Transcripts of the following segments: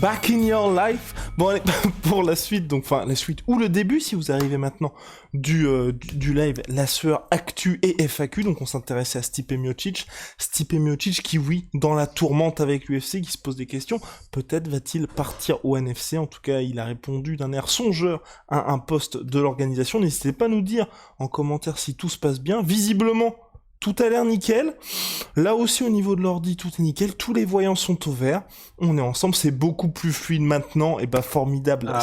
Back in Your Life. Bon, allez, pour la suite, donc, enfin, la suite ou le début, si vous arrivez maintenant, du live, la sueur Actu et FAQ, donc on s'intéressait à Stipe Miocic. Stipe Miocic qui, oui, dans la tourmente avec l'UFC, qui se pose des questions, peut-être va-t-il partir au NFC, en tout cas, il a répondu d'un air songeur à un poste de l'organisation. N'hésitez pas à nous dire en commentaire si tout se passe bien. Visiblement, tout a l'air nickel. Là aussi, au niveau de l'ordi, tout est nickel. Tous les voyants sont au vert. On est ensemble. C'est beaucoup plus fluide maintenant. Et bah, formidable.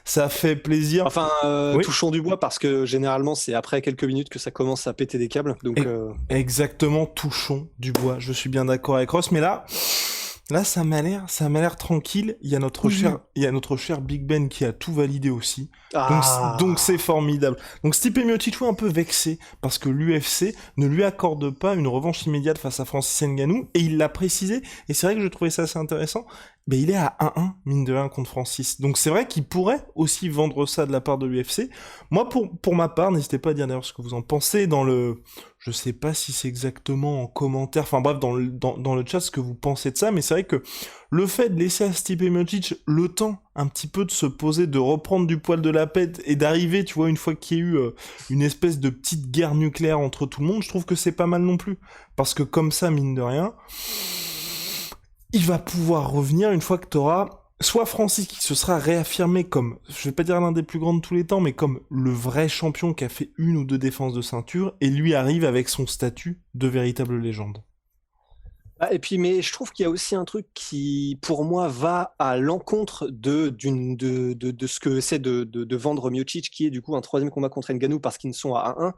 Ça fait plaisir. Enfin, oui. Touchons du bois parce que généralement, c'est après quelques minutes que ça commence à péter des câbles. Donc, Exactement. Touchons du bois. Je suis bien d'accord avec Ross. Mais là, ça m'a l'air tranquille. Il y a notre cher Big Ben qui a tout validé aussi. Donc c'est formidable. Donc Stipe Miocic est un peu vexé parce que l'UFC ne lui accorde pas une revanche immédiate face à Francis Ngannou et il l'a précisé. Et c'est vrai que je trouvais ça assez intéressant. Ben, il est à 1-1, mine de 1 contre Francis. Donc c'est vrai qu'il pourrait aussi vendre ça de la part de l'UFC. Moi, pour ma part, n'hésitez pas à dire d'ailleurs ce que vous en pensez dans le... Je sais pas si c'est exactement en commentaire, enfin bref, dans le chat, ce que vous pensez de ça, mais c'est vrai que le fait de laisser à Stipe Miocic le temps un petit peu de se poser, de reprendre du poil de la bête et d'arriver, tu vois, une fois qu'il y a eu une espèce de petite guerre nucléaire entre tout le monde, je trouve que c'est pas mal non plus. Parce que comme ça, mine de rien, il va pouvoir revenir une fois que t'auras soit Francis qui se sera réaffirmé comme, je vais pas dire l'un des plus grands de tous les temps, mais comme le vrai champion qui a fait 1 ou 2 défenses de ceinture, et lui arrive avec son statut de véritable légende. Et puis, mais je trouve qu'il y a aussi un truc qui, pour moi, va à l'encontre de ce que essaie de vendre Miocic, qui est du coup un 3e combat contre Ngannou parce qu'ils ne sont à 1-1.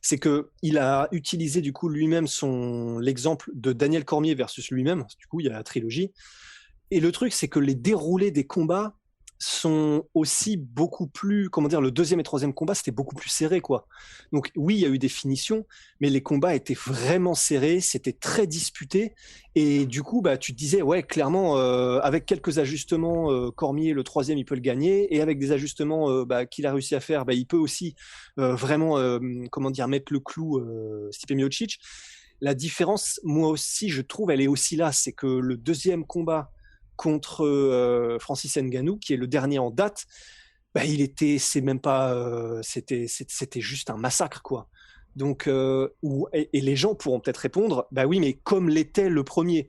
C'est que il a utilisé du coup lui-même l'exemple de Daniel Cormier versus lui-même. Du coup, il y a la trilogie. Et le truc, c'est que les déroulés des combats sont aussi beaucoup plus, comment dire, le 2e et 3e combat, c'était beaucoup plus serré, quoi. Donc oui, il y a eu des finitions, mais les combats étaient vraiment serrés, c'était très disputé, et du coup, bah, tu te disais, ouais, clairement, avec quelques ajustements, Cormier, le 3e, il peut le gagner, et avec des ajustements qu'il a réussi à faire, bah, il peut aussi vraiment, comment dire, mettre le clou, Stipe Miocic. La différence, moi aussi, je trouve, elle est aussi là, c'est que le 2e combat contre Francis Ngannou, qui est le dernier en date, bah, c'est même pas, c'était juste un massacre, quoi. Donc, et les gens pourront peut-être répondre, bah oui, mais comme l'était le premier.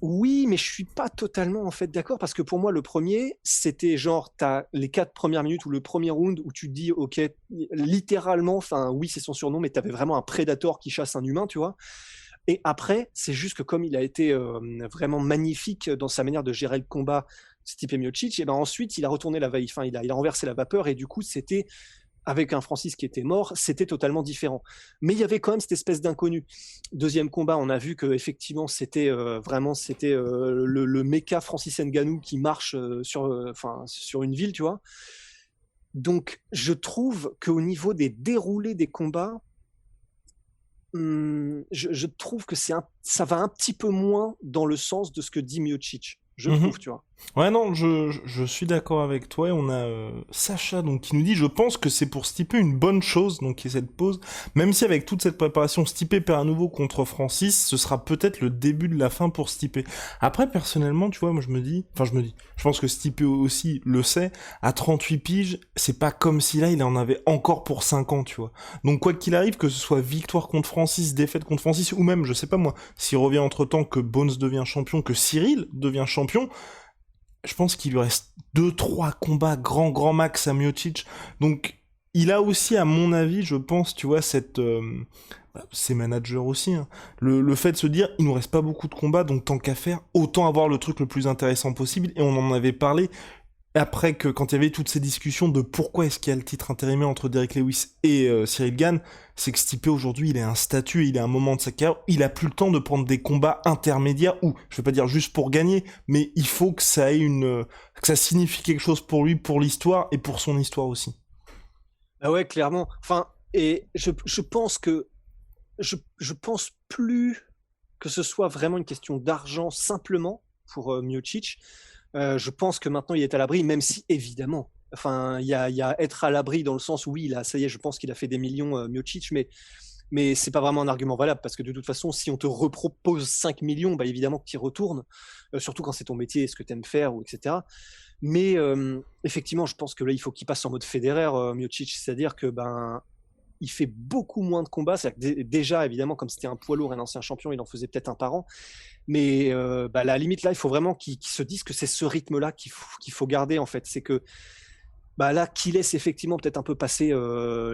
Oui, mais je suis pas totalement en fait d'accord parce que pour moi le premier c'était genre t'as les 4 premières minutes ou le premier round où tu te dis ok littéralement, enfin oui c'est son surnom, mais t'avais vraiment un prédateur qui chasse un humain, tu vois. Et après, c'est juste que comme il a été vraiment magnifique dans sa manière de gérer le combat, Stipe Miocic, et ben ensuite il a retourné la veille, enfin il a renversé la vapeur et du coup c'était avec un Francis qui était mort, c'était totalement différent. Mais il y avait quand même cette espèce d'inconnu. 2e combat, on a vu que effectivement c'était le méca Francis Ngannou qui marche sur une ville, tu vois. Donc je trouve qu'au niveau des déroulés des combats, je trouve que ça va un petit peu moins dans le sens de ce que dit Miocic, je trouve, tu vois. Ouais, non, je suis d'accord avec toi, et on a Sacha donc qui nous dit « Je pense que c'est pour Stipe une bonne chose, donc qu'il y ait cette pause, même si avec toute cette préparation, Stipe perd à nouveau contre Francis, ce sera peut-être le début de la fin pour Stipe. » Après, personnellement, tu vois, moi je pense que Stipe aussi le sait, à 38 piges, c'est pas comme si là, il en avait encore pour 5 ans, tu vois. Donc quoi qu'il arrive, que ce soit victoire contre Francis, défaite contre Francis, ou même, je sais pas moi, s'il revient entre-temps que Bones devient champion, que Cyril devient champion, je pense qu'il lui reste 2-3 combats grand max à Miocic. Donc, il a aussi, à mon avis, je pense, tu vois, c'est manager aussi, hein. Le fait de se dire, il nous reste pas beaucoup de combats, donc tant qu'à faire, autant avoir le truc le plus intéressant possible. Et on en avait parlé après que quand il y avait toutes ces discussions de pourquoi est-ce qu'il y a le titre intérimaire entre Derrick Lewis et Cyril Gane, c'est que Stipe aujourd'hui il est un statut, il est un moment de sa carrière, il a plus le temps de prendre des combats intermédiaires ou je vais pas dire juste pour gagner, mais il faut que ça ait que ça signifie quelque chose pour lui, pour l'histoire et pour son histoire aussi. Ah ouais, clairement. Enfin, et je pense que je pense plus que ce soit vraiment une question d'argent simplement pour Miocic. Je pense que maintenant il est à l'abri, même si évidemment, enfin il y a être à l'abri dans le sens où oui, là, ça y est, je pense qu'il a fait des millions Miocic, mais mais c'est pas vraiment un argument valable parce que de toute façon, si on te repropose 5 millions, bah évidemment que tu y retournes, surtout quand c'est ton métier, ce que tu aimes faire, ou etc. Mais effectivement, je pense que là, il faut qu'il passe en mode Federer, Miocic, c'est-à-dire que ben il fait beaucoup moins de combats. C'est-à-dire que déjà, évidemment, comme c'était un poids lourd, un ancien champion, il en faisait peut-être un par an. Mais bah, à la limite, là, il faut vraiment qu'il se dise que c'est ce rythme-là qu'il faut garder, en fait. C'est que bah, là, qu'il laisse effectivement peut-être un peu passer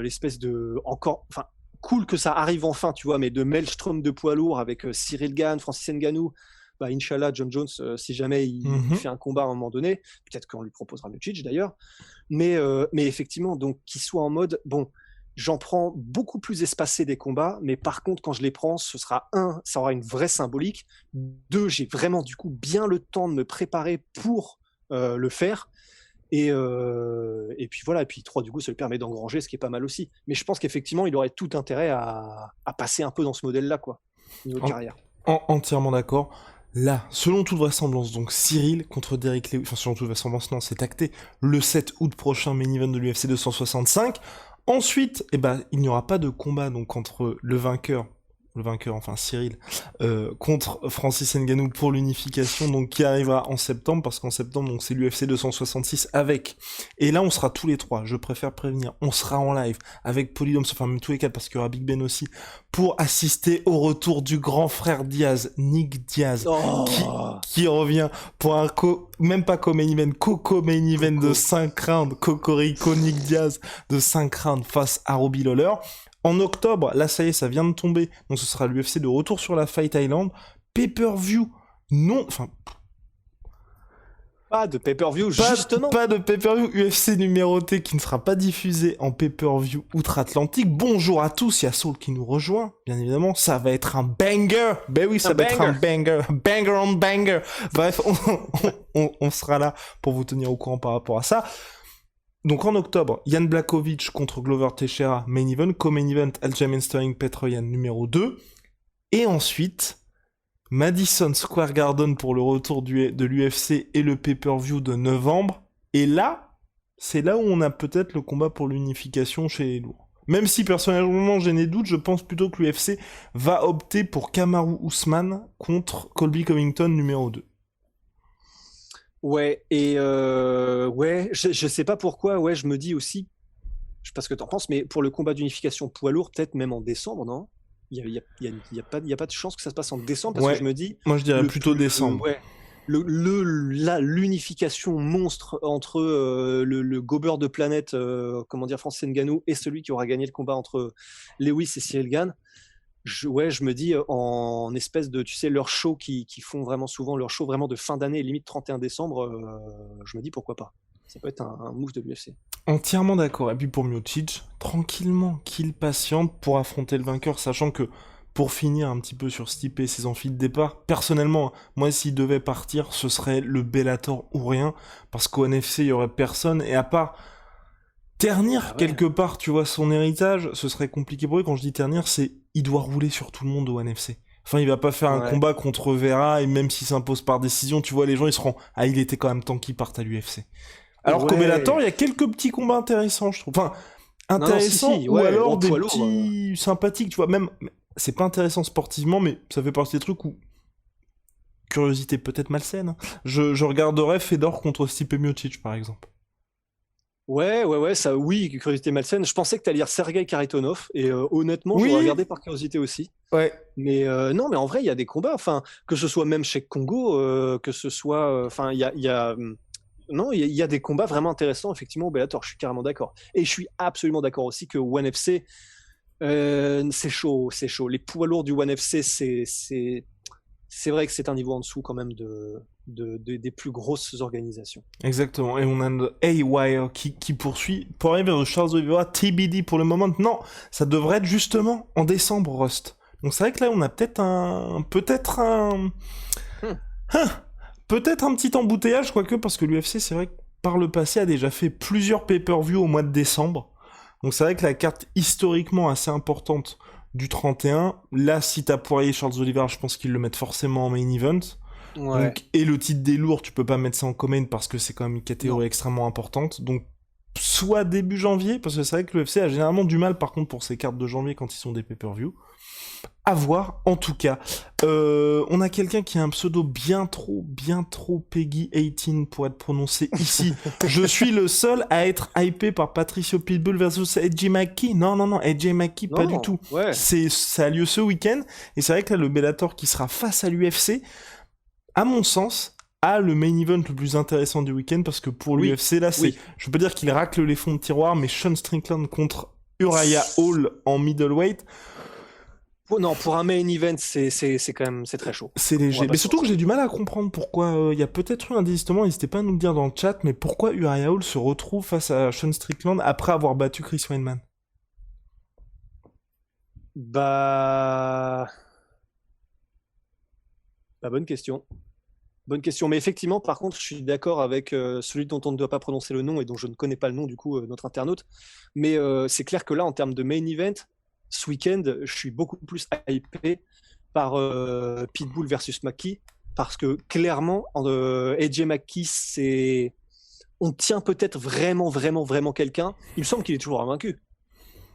l'espèce de... encore, enfin, cool que ça arrive enfin, tu vois, mais de Maelstrom de poids lourd avec Cyril Gane, Francis Ngannou, bah, Inch'Allah, John Jones, si jamais il fait un combat à un moment donné, peut-être qu'on lui proposera Miocic d'ailleurs, mais effectivement, donc qu'il soit en mode, bon, j'en prends beaucoup plus espacé des combats, mais par contre, quand je les prends, ce sera ça aura une vraie symbolique. Deux, j'ai vraiment du coup bien le temps de me préparer pour le faire. Et puis voilà, et puis 3, du coup, ça lui permet d'engranger, ce qui est pas mal aussi. Mais je pense qu'effectivement, il aurait tout intérêt à passer un peu dans ce modèle-là, quoi, niveau carrière. Entièrement d'accord. Là, selon toute vraisemblance, donc Cyril contre Derrick Lewis, enfin selon toute vraisemblance, non, c'est acté, le 7 août prochain, main event de l'UFC 265. Ensuite, eh ben, il n'y aura pas de combat donc entre le vainqueur, enfin Cyril, contre Francis Ngannou pour l'unification, donc qui arrivera en septembre, parce qu'en septembre, donc c'est l'UFC 266 avec. Et là, on sera tous les trois, je préfère prévenir, on sera en live avec Polydome, enfin même tous les quatre, parce qu'il y aura Big Ben aussi, pour assister au retour du grand frère Diaz, Nick Diaz, qui revient pour un même pas co-main event, co-main event de 5 rounds, Cocorico Nick Diaz de 5 rounds face à Robbie Lawler. En octobre, là ça y est, ça vient de tomber, donc ce sera l'UFC de retour sur la Fight Island, pay-per-view, non, enfin... Pas de pay-per-view, justement. Pas de pay-per-view UFC numéroté qui ne sera pas diffusé en pay-per-view outre-Atlantique. Bonjour à tous, il y a Saul qui nous rejoint, bien évidemment, ça va être un banger. Ben oui, ça va être un banger. Banger on banger. Bref, on sera là pour vous tenir au courant par rapport à ça. Donc en octobre, Jan Blachowicz contre Glover Teixeira, main event, co-main event, Aljamain Sterling, Petroyan numéro 2. Et ensuite, Madison Square Garden pour le retour de l'UFC et le pay-per-view de novembre. Et là, c'est là où on a peut-être le combat pour l'unification chez les lourds. Même si personnellement j'ai des doutes, je pense plutôt que l'UFC va opter pour Kamaru Usman contre Colby Covington numéro 2. Ouais, et ouais, je sais pas pourquoi, ouais, je me dis aussi, je sais pas ce que t'en penses, mais pour le combat d'unification poids lourd, peut-être même en décembre, non? Il y a pas de chance que ça se passe en décembre, parce que je me dis... Moi je dirais plutôt décembre. Ouais, l'unification monstre entre le gobeur de planète, comment dire, Francis Ngannou, et celui qui aura gagné le combat entre Lewis et Cyril Gane, je me dis en espèce de, tu sais, leur show qui font vraiment souvent, leur show vraiment de fin d'année, limite 31 décembre, je me dis pourquoi pas. Ça peut être un move de l'UFC. Entièrement d'accord. Et puis pour Miocic, tranquillement, qu'il patiente pour affronter le vainqueur, sachant que, pour finir un petit peu sur Stipe et ses amphis de départ, personnellement, moi s'il devait partir, ce serait le Bellator ou rien, parce qu'au NFC, il y aurait personne, et à part ternir quelque part, tu vois, son héritage, ce serait compliqué pour lui. Quand je dis ternir, c'est il doit rouler sur tout le monde au NFC. Enfin, il va pas faire un combat contre Vera, et même s'il s'impose par décision, tu vois, les gens, ils seront « Ah, il était quand même temps qu'il parte à l'UFC ». Alors qu'au Bellator, il y a quelques petits combats intéressants, je trouve. Enfin, intéressants, ou alors des petits sympathiques, tu vois. Même, c'est pas intéressant sportivement, mais ça fait partie des trucs où... Curiosité peut-être malsaine. Je regarderais Fedor contre Stipe Miocic, par exemple. Ouais, ça, oui, curiosité malsaine. Je pensais que t'allais dire Sergei Kharitonov, et honnêtement, je regardais par curiosité aussi. Ouais. Mais non, mais en vrai, il y a des combats, enfin, que ce soit même chez Congo, que ce soit, enfin, il y a non, il y a des combats vraiment intéressants, effectivement, au Bellator, je suis carrément d'accord. Et je suis absolument d'accord aussi que ONE FC, c'est chaud. Les poids lourds du ONE FC, c'est vrai que c'est un niveau en dessous quand même des plus grosses organisations. Exactement, et on a le A-Wire qui poursuit pour arriver vers Charles Oliveira, TBD pour le moment. Non, ça devrait être justement en décembre, Rust. Donc c'est vrai que là, on a peut-être un petit embouteillage, quoique, parce que l'UFC, c'est vrai que par le passé, a déjà fait plusieurs pay-per-view au mois de décembre. Donc c'est vrai que la carte historiquement assez importante du 31, là, si t'as Poirier et Charles Oliveira, je pense qu'ils le mettent forcément en main event. Ouais. Donc, et le titre des lourds, tu peux pas mettre ça en co-main parce que c'est quand même une catégorie extrêmement importante. Donc soit début janvier, parce que c'est vrai que l'UFC a généralement du mal par contre pour ses cartes de janvier quand ils sont des pay-per-view. À voir, en tout cas. On a quelqu'un qui a un pseudo bien trop Peggy 18 pour être prononcé ici. Je suis le seul à être hypé par Patricio Pitbull versus AJ McKee. Non, AJ McKee, pas du tout. Ouais. Ça a lieu ce week-end, et c'est vrai que là, le Bellator qui sera face à l'UFC, à mon sens, a le main event le plus intéressant du week-end, parce que pour l'UFC, là, je peux dire qu'il racle les fonds de tiroir, mais Sean Strickland contre Uriah Hall en middleweight. Non, pour un main event, c'est quand même très chaud. C'est léger. Mais surtout que j'ai du mal à comprendre pourquoi. Il y a peut-être eu un désistement, n'hésitez pas à nous le dire dans le chat, mais pourquoi Uriah Hall se retrouve face à Sean Strickland après avoir battu Chris Weidman? Bonne question. Bonne question. Mais effectivement, par contre, je suis d'accord avec celui dont on ne doit pas prononcer le nom et dont je ne connais pas le nom, du coup, notre internaute. Mais c'est clair que là, en termes de main event, ce week-end, je suis beaucoup plus hypé par Pitbull versus McKee, parce que clairement, AJ McKee, on tient peut-être vraiment quelqu'un. Il me semble qu'il est toujours invaincu,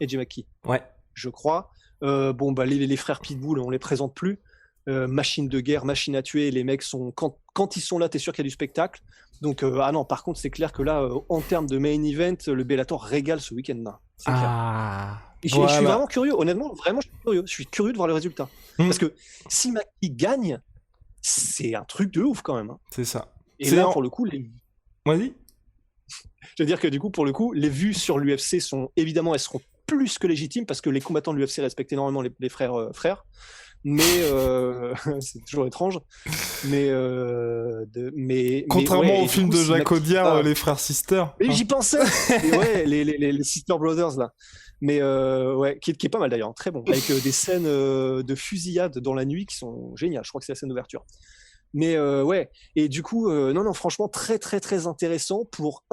AJ McKee. Ouais. Je crois. Les frères Pitbull, on les présente plus. Machine de guerre, machine à tuer. Les mecs sont quand ils sont là, t'es sûr qu'il y a du spectacle. Donc non, par contre, c'est clair que là, en termes de main event, le Bellator régale ce week-end. C'est clair. Et je suis vraiment curieux, honnêtement, vraiment, je suis curieux. Je suis curieux de voir le résultat. Parce que si McKee gagne, c'est un truc de ouf quand même. C'est ça. Et là, pour le coup, Vas-y. Je veux dire que du coup, pour le coup, les vues sur l'UFC sont évidemment, elles seront plus que légitimes parce que les combattants de l'UFC respectent énormément les frères. Mais c'est toujours étrange. Mais contrairement au film de Jacques Audiard, les frères sisters. Mais j'y pensais. les Sister Brothers là. Mais qui est pas mal d'ailleurs, très bon, avec des scènes de fusillade dans la nuit qui sont géniales. Je crois que c'est la scène d'ouverture. Mais et du coup, non, franchement, très intéressant pour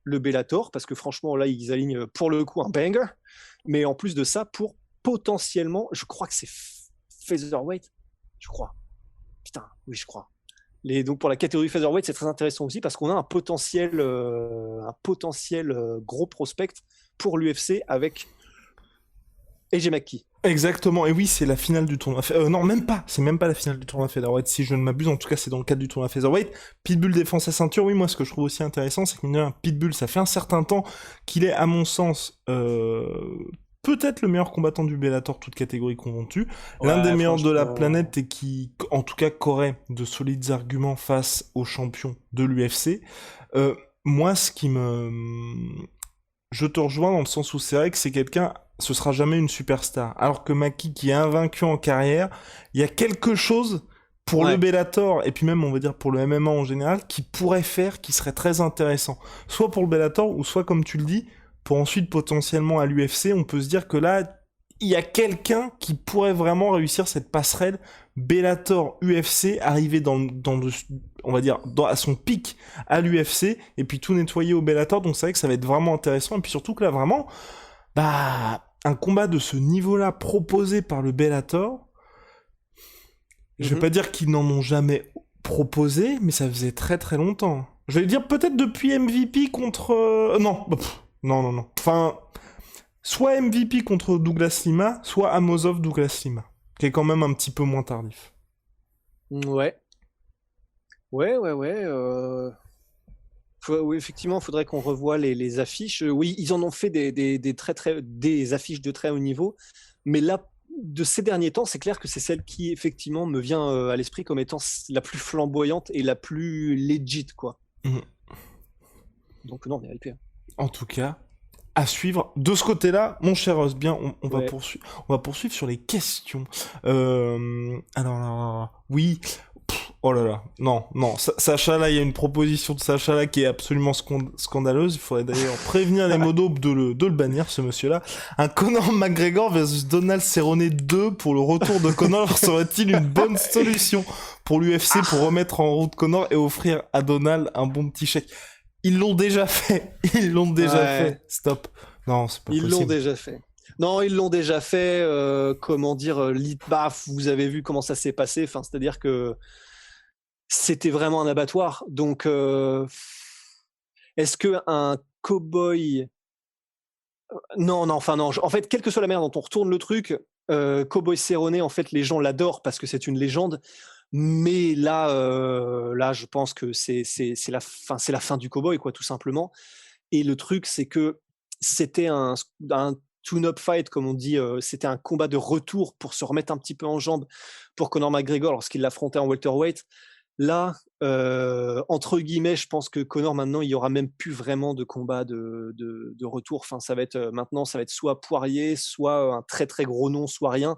le Bellator, parce que franchement, là, ils alignent pour le coup un banger. Mais en plus de ça, pour potentiellement, je crois que c'est featherweight, je crois. Putain, oui, je crois. Donc pour la catégorie featherweight, c'est très intéressant aussi parce qu'on a un potentiel gros prospect pour l'UFC avec AJ McKee. Exactement, et oui, c'est la finale du tournoi. Non, même pas, c'est même pas la finale du tournoi featherweight, si je ne m'abuse, en tout cas c'est dans le cadre du tournoi featherweight. Pitbull défend sa ceinture, oui, moi ce que je trouve aussi intéressant, c'est que Pitbull, ça fait un certain temps qu'il est, à mon sens, peut-être le meilleur combattant du Bellator, toute catégorie confondue, l'un des meilleurs de la planète et qui, en tout cas, qu'aurait de solides arguments face aux champions de l'UFC. Moi, je te rejoins dans le sens où c'est vrai que c'est quelqu'un, ce sera jamais une superstar. Alors que McKee, qui est invaincu en carrière, il y a quelque chose pour le Bellator, et puis même, on va dire, pour le MMA en général, qui pourrait faire, qui serait très intéressant. Soit pour le Bellator, ou soit, comme tu le dis, pour ensuite, potentiellement, à l'UFC, on peut se dire que là, il y a quelqu'un qui pourrait vraiment réussir cette passerelle Bellator-UFC, arriver on va dire, à son pic à l'UFC, et puis tout nettoyer au Bellator, donc c'est vrai que ça va être vraiment intéressant, et puis surtout que là, vraiment, un combat de ce niveau-là proposé par le Bellator, je vais pas dire qu'ils n'en ont jamais proposé, mais ça faisait très longtemps. Je vais dire peut-être depuis MVP contre... Non. Enfin, soit MVP contre Douglas Lima, soit Amosov Douglas Lima, qui est quand même un petit peu moins tardif. Ouais. Effectivement, il faudrait qu'on revoie les affiches. Oui, ils en ont fait des affiches de très haut niveau, mais là, de ces derniers temps, c'est clair que c'est celle qui, effectivement, me vient à l'esprit comme étant la plus flamboyante et la plus legit, quoi. Donc non, mais hyper. En tout cas, à suivre. De ce côté-là, mon cher Osbien, on va poursuivre sur les questions. Alors, oui... Oh là là, non, Sacha là, il y a une proposition de Sacha là qui est absolument scandaleuse. Il faudrait d'ailleurs prévenir les modos de le bannir, ce monsieur-là. Un Conor McGregor versus Donald Cerrone 2 pour le retour de Conor serait-il une bonne solution pour l'UFC pour remettre en route Conor et offrir à Donald un bon petit chèque? Ils l'ont déjà fait. Stop. Non, c'est pas possible. Ils l'ont déjà fait. Non, ils l'ont déjà fait. Comment dire, vous avez vu comment ça s'est passé. Enfin, c'est-à-dire que c'était vraiment un abattoir. Donc, est-ce que un Cowboy. Non, enfin non. En fait, quelle que soit la manière dont on retourne le truc, Cowboy Cerrone, en fait, les gens l'adorent parce que c'est une légende. Mais là, je pense que c'est la fin du Cowboy, quoi, tout simplement. Et le truc, c'est que c'était un tune-up fight, comme on dit. C'était un combat de retour pour se remettre un petit peu en jambes pour Conor McGregor lorsqu'il l'affrontait en welterweight. Là, entre guillemets, je pense que Conor, maintenant, il y aura même plus vraiment de combat de retour. Enfin, ça va être maintenant, ça va être soit Poirier, soit un très très gros nom, soit rien.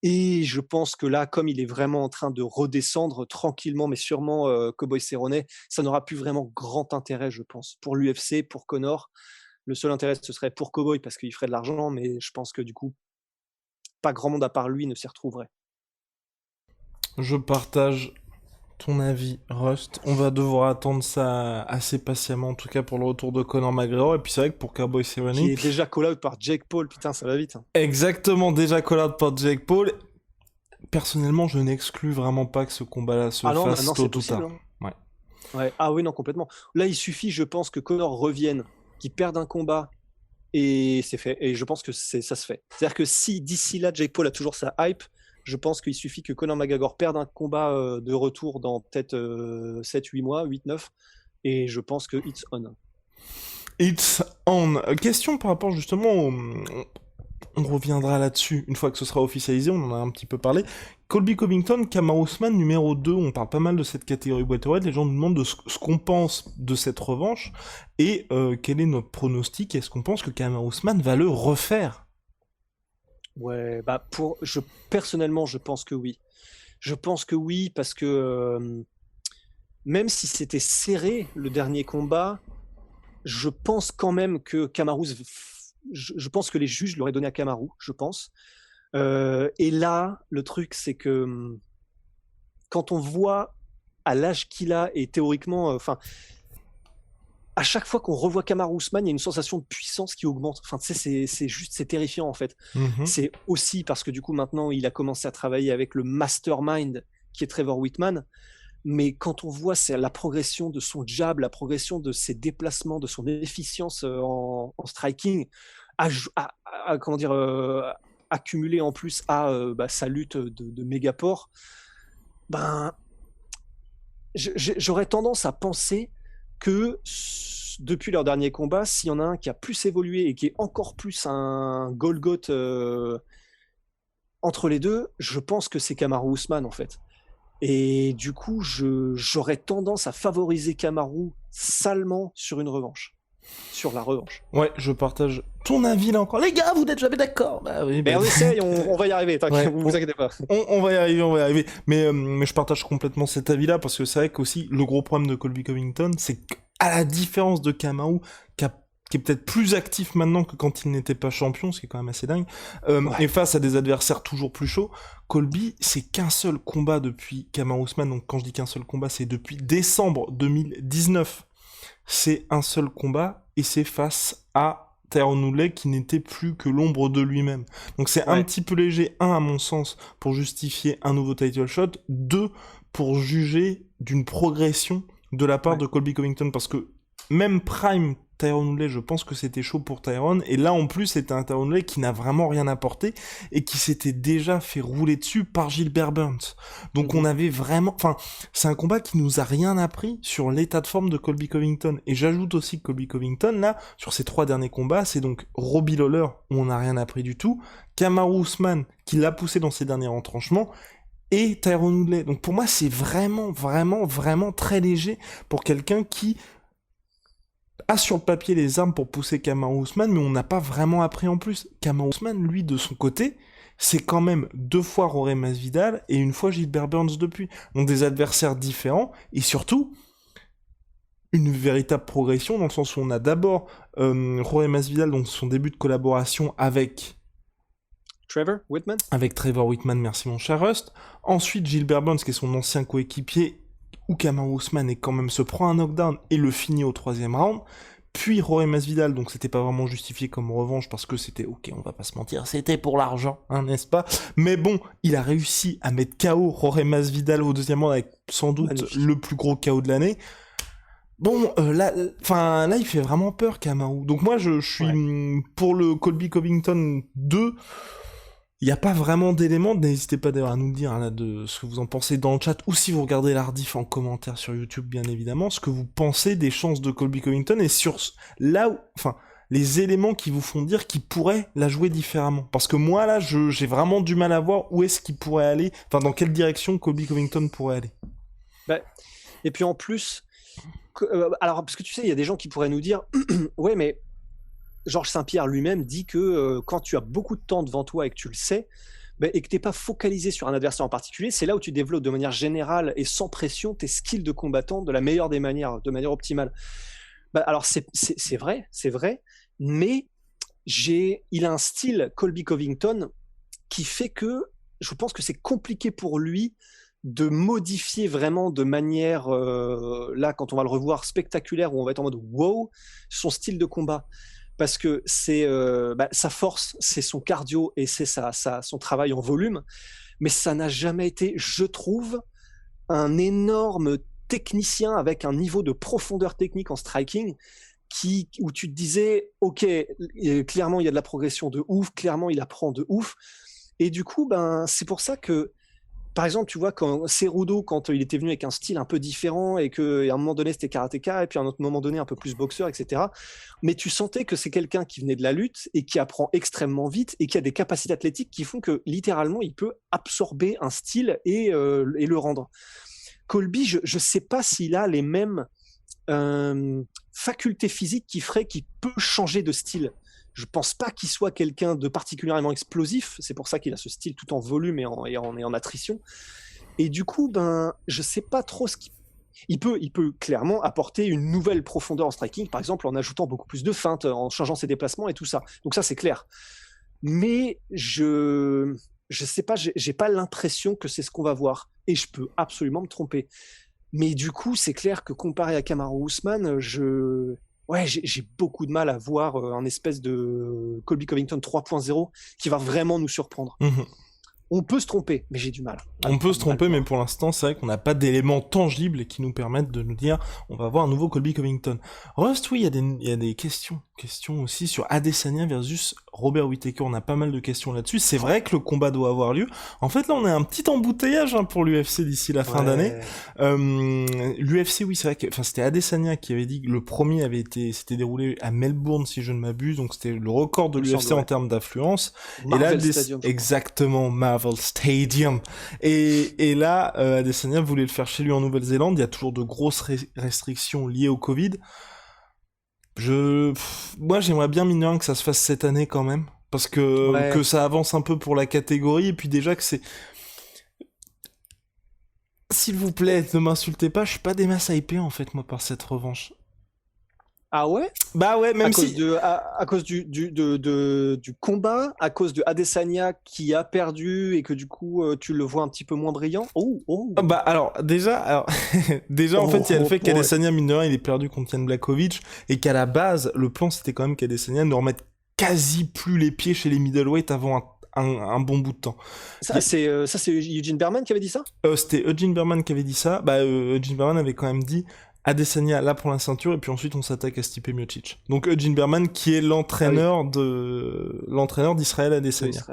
Et je pense que là, comme il est vraiment en train de redescendre tranquillement, mais sûrement, Cowboy Cerrone, ça n'aura plus vraiment grand intérêt, je pense, pour l'UFC, pour Conor. Le seul intérêt, ce serait pour Cowboy parce qu'il ferait de l'argent, mais je pense que du coup, pas grand monde à part lui ne s'y retrouverait. Je partage ton avis, Rust. On va devoir attendre ça assez patiemment, en tout cas pour le retour de Conor McGregor. Et puis c'est vrai que pour Cowboy Cerrone, Qui est déjà call-out par Jake Paul, putain, ça va vite. Hein. exactement, déjà call-out par Jake Paul. Personnellement, je n'exclus vraiment pas que ce combat-là se non, fasse maintenant tôt c'est ou possible. tard. Hein. Ouais. Ouais. Ah oui, non, complètement. Là, il suffit, je pense, que Conor revienne, qu'il perde un combat, et c'est fait. Et je pense que ça se fait. C'est-à-dire que si d'ici là, Jake Paul a toujours sa hype, je pense qu'il suffit que Conor McGregor perde un combat de retour dans peut-être 7-8 mois, 8-9, et je pense que it's on. It's on. Question par rapport justement au... On reviendra là-dessus une fois que ce sera officialisé, on en a un petit peu parlé. Colby Covington, Kamaru Usman numéro 2, on parle pas mal de cette catégorie welterweight, les gens nous demandent de ce qu'on pense de cette revanche, et quel est notre pronostic, est-ce qu'on pense que Kamaru Usman va le refaire? Ouais, bah personnellement, je pense que oui. Je pense que oui, parce que même si c'était serré le dernier combat, je pense quand même que Kamaru, je pense que les juges l'auraient donné à Kamaru, je pense. Et là, le truc, c'est que quand on voit à l'âge qu'il a, et théoriquement, à chaque fois qu'on revoit Kamaru Usman, il y a une sensation de puissance qui augmente. Enfin, tu sais, c'est terrifiant en fait. Mm-hmm. C'est aussi parce que du coup, maintenant, il a commencé à travailler avec le mastermind qui est Trevor Whitman. Mais quand on voit la progression de son jab, la progression de ses déplacements, de son efficience en striking, comment dire, accumulé en plus à sa lutte de mégapore, ben, j'aurais tendance à penser que depuis leur dernier combat, s'il y en a un qui a plus évolué et qui est encore plus un Golgoth entre les deux, je pense que c'est Kamaru Usman en fait. Et du coup, j'aurais tendance à favoriser Kamaru salement sur une revanche. Sur la revanche. Ouais, je partage ton avis là encore. Les gars, vous n'êtes jamais d'accord. Bah oui, mais on essaye, on va y arriver, ouais, vous inquiétez pas. On va y arriver, on va y arriver. Mais je partage complètement cet avis-là, parce que c'est vrai qu'aussi, le gros problème de Colby Covington, c'est qu'à la différence de Kamaru, qui est peut-être plus actif maintenant que quand il n'était pas champion, ce qui est quand même assez dingue, ouais. Et face à des adversaires toujours plus chauds, Colby, c'est qu'un seul combat depuis Kamaru Usman, donc quand je dis qu'un seul combat, c'est depuis décembre 2019. C'est un seul combat, et c'est face à Tyron Woodley qui n'était plus que l'ombre de lui-même. Donc c'est un petit peu léger, à mon sens, pour justifier un nouveau title shot, 2, pour juger d'une progression de la part de Colby Covington, parce que même Prime Tyron Woodley, je pense que c'était chaud pour Tyron, et là en plus c'était un Tyron Woodley qui n'a vraiment rien apporté, et qui s'était déjà fait rouler dessus par Gilbert Burns. Donc on avait vraiment... Enfin, c'est un combat qui nous a rien appris sur l'état de forme de Colby Covington, et j'ajoute aussi que Colby Covington, là, sur ses 3 derniers combats, c'est donc Robbie Lawler, où on n'a rien appris du tout, Kamaru Usman, qui l'a poussé dans ses derniers retranchements, et Tyron Woodley. Donc pour moi, c'est vraiment, vraiment, vraiment très léger pour quelqu'un qui a sur le papier les armes pour pousser Kamaru Usman, mais on n'a pas vraiment appris en plus. Kamaru Usman, lui, de son côté, c'est quand même 2 fois Jorge Masvidal et 1 fois Gilbert Burns depuis. Donc des adversaires différents, et surtout, une véritable progression, dans le sens où on a d'abord Jorge Masvidal, donc son début de collaboration avec... Trevor Whitman. Avec Trevor Whitman, merci mon cher Rust. Ensuite, Gilbert Burns, qui est son ancien coéquipier, où Kamaru Usman quand même se prend un knockdown et le finit au 3e round, puis Jorge Masvidal, donc c'était pas vraiment justifié comme revanche, parce que c'était, ok, on va pas se mentir, c'était pour l'argent, hein, n'est-ce pas? Mais bon, il a réussi à mettre KO Jorge Masvidal au 2e round, avec sans doute le plus gros KO de l'année. Bon, là, il fait vraiment peur, Kamaru. Donc moi, je suis Ouais. pour le Colby Covington 2. Il n'y a pas vraiment d'éléments. N'hésitez pas d'ailleurs à nous le dire là, de ce que vous en pensez dans le chat, ou si vous regardez l'Ardif en commentaire sur YouTube, bien évidemment, ce que vous pensez des chances de Colby Covington et sur là où, enfin, les éléments qui vous font dire qu'il pourrait la jouer différemment. Parce que moi, là, j'ai vraiment du mal à voir où est-ce qu'il pourrait aller, enfin, dans quelle direction Colby Covington pourrait aller. Bah, et puis en plus, alors parce que tu sais, il y a des gens qui pourraient nous dire, ouais, mais Georges Saint-Pierre lui-même dit que quand tu as beaucoup de temps devant toi et que tu le sais, et que tu n'es pas focalisé sur un adversaire en particulier, c'est là où tu développes de manière générale et sans pression tes skills de combattant de la meilleure des manières, de manière optimale. Alors c'est vrai, mais il a un style, Colby Covington, qui fait que je pense que c'est compliqué pour lui de modifier vraiment de manière, là, quand on va le revoir, spectaculaire, où on va être en mode wow, son style de combat. Parce que sa force, c'est son cardio et c'est son travail en volume. Mais ça n'a jamais été, je trouve, un énorme technicien avec un niveau de profondeur technique en striking où tu te disais, ok, clairement il y a de la progression de ouf, clairement il apprend de ouf. Et du coup, c'est pour ça que, par exemple, tu vois, quand Cerudo, quand il était venu avec un style un peu différent et qu'à un moment donné c'était karatéka et puis à un autre moment donné un peu plus boxeur, etc. Mais tu sentais que c'est quelqu'un qui venait de la lutte et qui apprend extrêmement vite et qui a des capacités athlétiques qui font que littéralement il peut absorber un style et le rendre. Colby, je ne sais pas s'il a les mêmes facultés physiques qui feraient qu'il peut changer de style. Je pense pas qu'il soit quelqu'un de particulièrement explosif. C'est pour ça qu'il a ce style tout en volume et en attrition. Et du coup, je sais pas trop ce qu'il il peut clairement apporter une nouvelle profondeur en striking, par exemple en ajoutant beaucoup plus de feintes, en changeant ses déplacements et tout ça. Donc ça, c'est clair. Mais je sais pas, j'ai pas l'impression que c'est ce qu'on va voir. Et je peux absolument me tromper. Mais du coup, c'est clair que comparé à Kamaru Usman, j'ai beaucoup de mal à voir un espèce de Colby Covington 3.0 qui va vraiment nous surprendre. Mmh. On peut se tromper, mais j'ai du mal. On peut se tromper, mais pour l'instant, c'est vrai qu'on n'a pas d'éléments tangibles qui nous permettent de nous dire on va voir un nouveau Colby Covington. Rust, oui, il y a des questions aussi sur Adesanya versus Robert Whittaker. On a pas mal de questions là-dessus. C'est vrai que le combat doit avoir lieu. En fait, là, on a un petit embouteillage pour l'UFC d'ici la fin d'année. L'UFC, oui, c'est vrai que, enfin, c'était Adesanya qui avait dit que le premier s'était déroulé à Melbourne, si je ne m'abuse, donc c'était le record de l'UFC en termes d'affluence. Marvel Stadium, exactement, Marvel Stadium. Et là, Adesanya voulait le faire chez lui en Nouvelle-Zélande. Il y a toujours de grosses restrictions liées au Covid. Moi, j'aimerais bien, mine de rien, que ça se fasse cette année quand même. Parce que ça avance un peu pour la catégorie. Et puis déjà que c'est... S'il vous plaît, ne m'insultez pas, je suis pas des masses hypés en fait, moi, par cette revanche. Ah ouais? Bah ouais, même si... À cause du combat, à cause de Adesanya qui a perdu et que du coup tu le vois un petit peu moins brillant. Bah alors déjà en fait il y a le fait qu'Adesanya, mine de rien, il est perdu contre Jan Blachowicz et qu'à la base le plan c'était quand même qu'Adesanya ne remette quasi plus les pieds chez les middleweight avant un bon bout de temps. Ça c'est Eugene Berman qui avait dit ça? C'était Eugene Berman qui avait dit ça. Bah Eugene Berman avait quand même dit Adesanya là pour la ceinture et puis ensuite on s'attaque à Stipe Miocic. Donc Eugene Berman qui est l'entraîneur d'Israël Adesanya.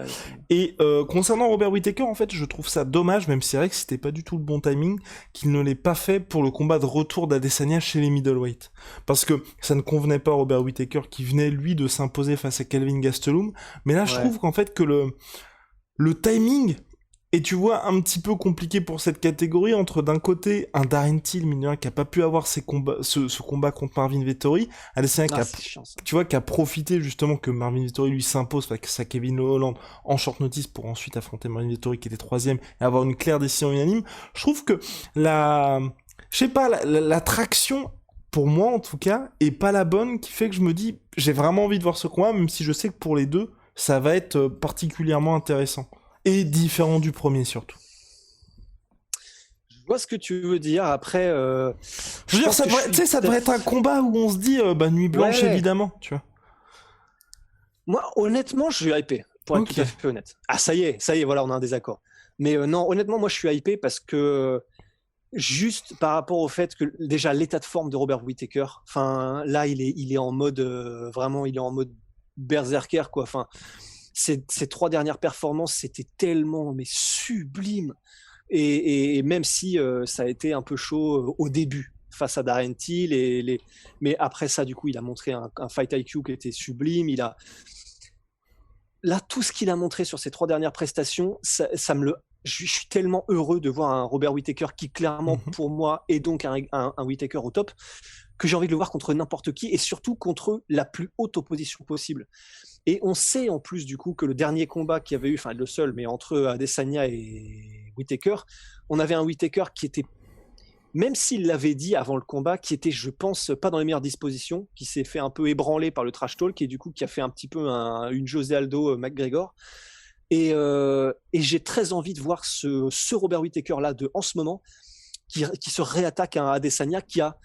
Et concernant Robert Whittaker, en fait, je trouve ça dommage, même si c'est vrai que c'était pas du tout le bon timing, qu'il ne l'ait pas fait pour le combat de retour d'Adesanya chez les middleweight. Parce que ça ne convenait pas à Robert Whittaker qui venait lui de s'imposer face à Kelvin Gastelum. Mais là, je trouve qu'en fait que le timing et tu vois, un petit peu compliqué pour cette catégorie, entre d'un côté un Darren Till, mine qui a pas pu avoir ce combat contre Marvin Vettori, Adesanya qui a profité justement que Marvin Vettori lui s'impose face à Kevin Holland en short notice pour ensuite affronter Marvin Vettori qui était 3ème et avoir une claire décision unanime. Je trouve que la traction, pour moi en tout cas, est pas la bonne, qui fait que je me dis, j'ai vraiment envie de voir ce combat, même si je sais que pour les deux, ça va être particulièrement intéressant. Et différent du premier, surtout. Je vois ce que tu veux dire. Après, je veux dire, ça devrait être un combat où on se dit, nuit blanche, évidemment, tu vois. Moi, honnêtement, je suis hypé, pour être tout à fait honnête. Ah, ça y est, voilà, on a un désaccord. Mais non, honnêtement, moi, je suis hypé parce que juste par rapport au fait que déjà l'état de forme de Robert Whittaker, enfin là il est en mode vraiment il est en mode berserker quoi. Enfin ces 3 dernières performances c'était tellement mais sublime et même si ça a été un peu chaud au début face à Darren Till mais après ça du coup il a montré un fight IQ qui était sublime. Là tout ce qu'il a montré sur ces 3 dernières prestations ça me le je suis tellement heureux de voir un Robert Whittaker qui clairement pour moi est donc un Whittaker au top que j'ai envie de le voir contre n'importe qui et surtout contre la plus haute opposition possible. Et on sait en plus du coup que le dernier combat qu'il y avait eu, enfin le seul, mais entre Adesanya et Whittaker, on avait un Whittaker qui était, même s'il l'avait dit avant le combat, qui était, je pense, pas dans les meilleures dispositions, qui s'est fait un peu ébranler par le trash talk et du coup qui a fait un petit peu une José Aldo McGregor. Et j'ai très envie de voir ce Robert Whittaker là en ce moment qui se réattaque à Adesanya qui a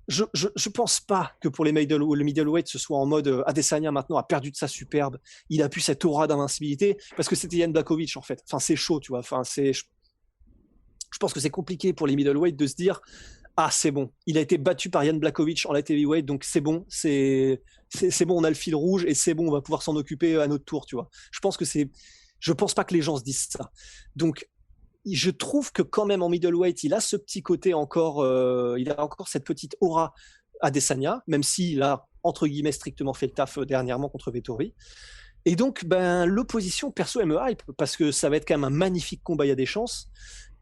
je pense pas que pour le middleweight ce soit en mode Adesanya maintenant a perdu de sa superbe, il a pu cette aura d'invincibilité parce que c'était Jan Blachowicz en fait. Enfin c'est chaud tu vois. Enfin je pense que c'est compliqué pour les middleweight de se dire ah c'est bon, il a été battu par Jan Blachowicz en light heavyweight donc c'est bon, c'est bon, on a le fil rouge et c'est bon, on va pouvoir s'en occuper à notre tour tu vois. Je pense pas que les gens se disent ça. Donc je trouve que quand même en middleweight, il a ce petit côté encore, il a encore cette petite aura Adesanya, même s'il a entre guillemets strictement fait le taf dernièrement contre Vettori. Et donc, ben l'opposition perso elle me hype parce que ça va être quand même un magnifique combat, il y a des chances.